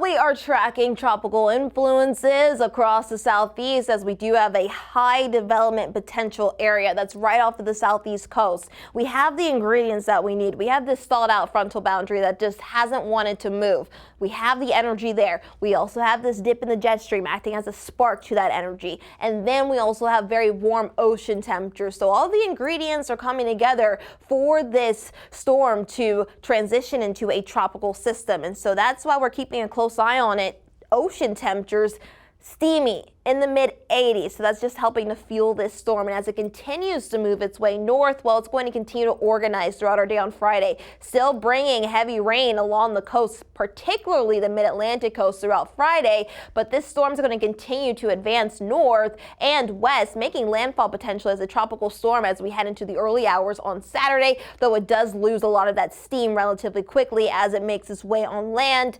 we are tracking tropical influences across the southeast as we do have a high development potential area that's right off of the southeast coast. We have the ingredients that we need. We have this stalled out frontal boundary that just hasn't wanted to move. We have the energy there. We also have this dip in the jet stream acting as a spark to that energy. And then we also have very warm ocean temperatures. So all the ingredients are coming together for this storm to transition into a tropical system. And so that's why we're keeping a close eye on it. Ocean temperatures steamy in the mid 80s. So that's just helping to fuel this storm. And as it continues to move its way north, well, it's going to continue to organize throughout our day on Friday, still bringing heavy rain along the coast, particularly the mid-Atlantic coast throughout Friday. But this storm is going to continue to advance north and west, making landfall potential as a tropical storm as we head into the early hours on Saturday, though it does lose a lot of that steam relatively quickly as it makes its way on land.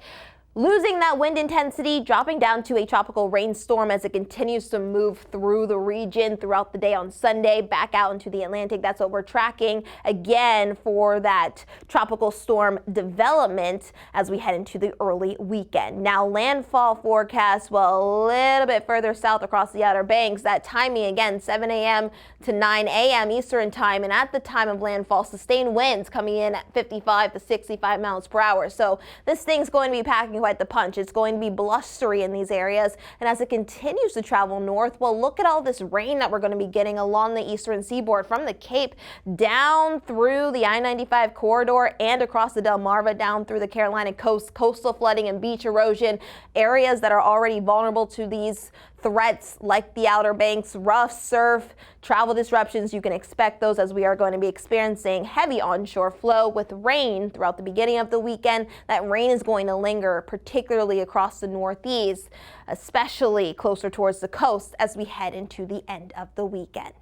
Losing that wind intensity, dropping down to a tropical rainstorm as it continues to move through the region throughout the day on Sunday, back out into the Atlantic. That's what we're tracking again for that tropical storm development as we head into the early weekend. Now, landfall forecast, well, a little bit further south across the Outer Banks. That timing again, 7 a.m. to 9 a.m. Eastern time. And at the time of landfall, sustained winds coming in at 55 to 65 miles per hour. So this thing's going to be packing quite the punch. It's going to be blustery in these areas, and as it continues to travel north, well, look at all this rain that we're going to be getting along the Eastern Seaboard from the Cape down through the I-95 corridor and across the Delmarva down through the Carolina coast. Coastal flooding and beach erosion, areas that are already vulnerable to these threats like the Outer Banks, rough surf, travel disruptions. You can expect those as we are going to be experiencing heavy onshore flow with rain throughout the beginning of the weekend. That rain is going to linger, particularly across the northeast, especially closer towards the coast as we head into the end of the weekend.